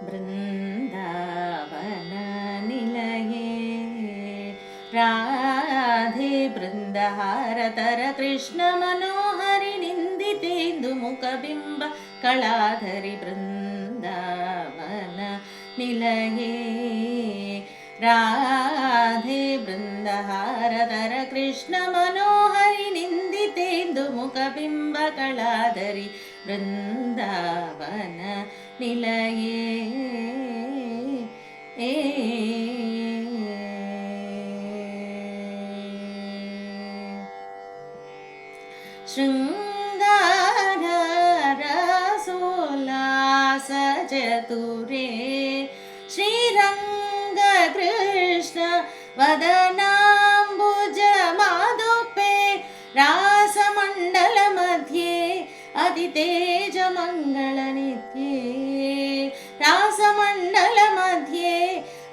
ಬೃಂದಾವನ ನಿಲಯೇ ರಾಧೆ ಬೃಂದಹಾರತರ ಕೃಷ್ಣ ಮನೋಹರಿ ನಿಂದಿತೇಂದು ಮುಖಬಿಂಬ ಕಳಾಧರಿ ಬೃಂದಾವನ ನಿಲಯೇ ರಾಧೆ ಬೃಂದಹಾರತರ ಕೃಷ್ಣ ಮನೋಹರಿ ನಿಂದಿತೇಂದು ಮುಖಬಿಂಬ ಕಳಾಧರಿ ಬೃಂದಾವನ ನಿಲಯೇ ಶೃಂಗಾರ ರಸೋಲ್ಲಾಸ ಚತುರೇ ಶ್ರೀರಂಗ ಕೃಷ್ಣ ವದನಾಂಬುಜ ಮಾಧುಪೆ ರಾಸಮಂಡಲ ಮಧ್ಯೆ ಅತಿ ತೇಜ ಮಂಗಳ ನಿತ್ಯೆ ರಾಸಮಂಡಲ ಮಧ್ಯೆ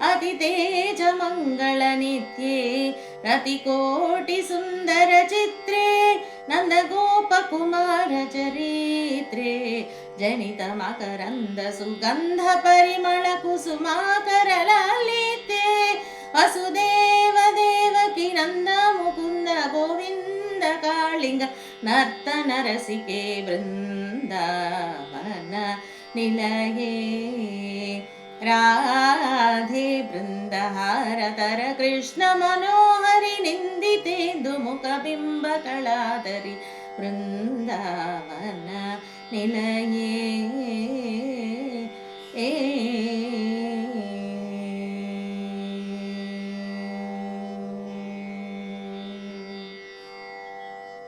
ಅತಿ ತೇಜ ಮಂಗಳ ನಿತ್ಯೆ ರತಿಕೋಟಿ ಸುಂದರ ಚಿತ್ರೇ ನಂದ ಗೋಪ ಕುಮಾರ ಚರಿತ್ರೆ ಜನಿತ ಮಕರಂದ ಸುಗಂಧ ಪರಿಮಳ ಕುಸುಮಾಕರ ಲಲಿತೆ ವಸುದೇವ ದೇವಕಿ ನಂದ ಮುಕುಂದ ಗೋವಿಂದ ಕಾಳಿಂಗ ನರ್ತನ ರಸಿಕೆ ಬೃಂದಾವನ ನಿಲಯೇ ರಾಧೆ ಬೃಂದಹಾರತರ ಕೃಷ್ಣ ಮನೋಹರಿ ನಿಂದಿತೇಂದು ಮುಖಬಿಂಬ ಕಳಾಧರಿ ಬೃಂದಾವನ ನಿಲಯೇ